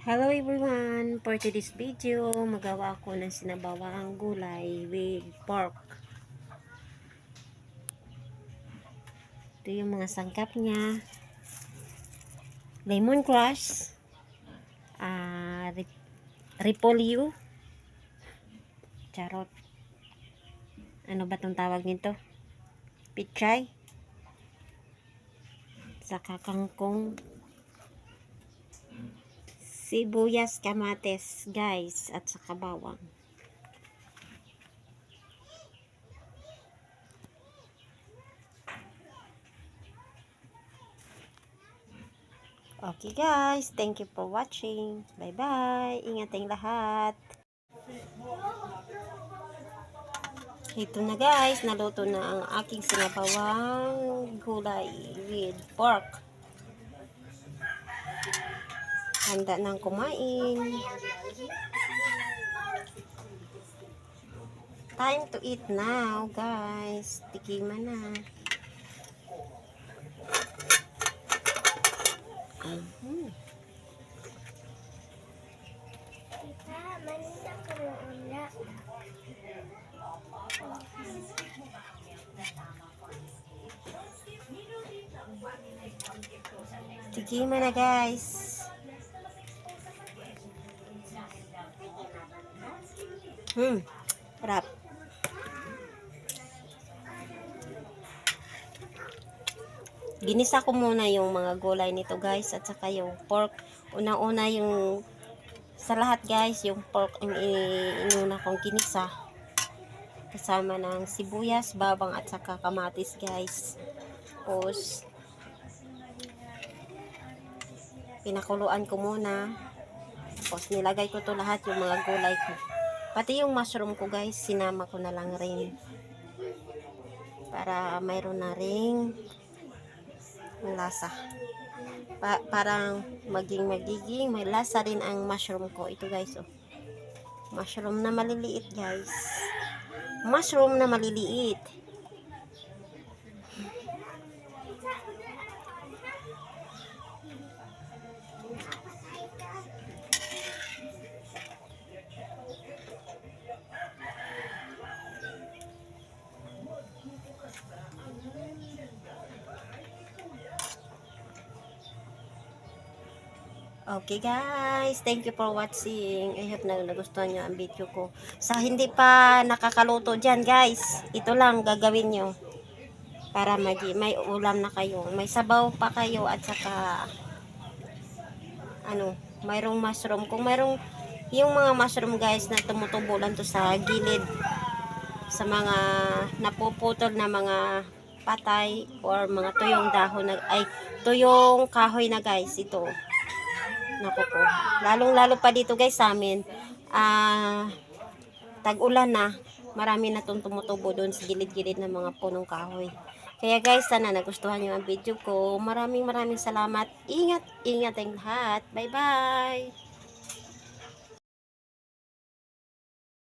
Hello everyone! For today's video, magawa ako ng sinabawang gulay with pork. Ito yung mga sangkap niya. Lemongrass, repolyo, charot. Ano ba itong tawag nito? Pichay, saka kangkong, sibuyas, kamates, guys, at saka bawang. Okay guys, thank you for watching. Bye bye. Ingat tayong lahat. Ito na guys, naluto na ang aking sinabawang gulay with pork. Handa nang kumain. Time to eat now guys. Tikiman na. Tikiman na guys. Sarap. Ginisa ko muna yung mga gulay nito guys at saka yung pork. Unang-una yung sa lahat guys, yung pork ang inuna kong ginisa. Kasama ng sibuyas, bawang at saka kamatis guys. Tapos pinakuluan ko muna. Tapos nilagay ko to lahat yung mga gulay ko. Pati yung mushroom ko guys, sinama ko na lang rin. Para mayroon na ring lasa. Parang magiging may lasa rin ang mushroom ko. Ito guys, oh. Mushroom na maliliit guys. Mushroom na maliliit. Okay guys, thank you for watching. I hope na nagustuhan nyo ang video ko. Sa hindi pa nakakaluto dyan guys, ito lang gagawin nyo. Para may ulam na kayo. May sabaw pa kayo at saka mayroong mushroom. Kung mayroong yung mga mushroom guys na tumutubo lang to sa gilid. Sa mga napuputol na mga patay or mga tuyong dahon na, tuyong kahoy na guys, ito. Naku po. Lalong-lalo pa dito guys sa amin. Tag-ulan na. Marami na itong tumutubo doon sa gilid-gilid ng mga punong kahoy. Kaya guys, sana nagustuhan nyo ang video ko. Maraming salamat. Ingat ang lahat. Bye-bye!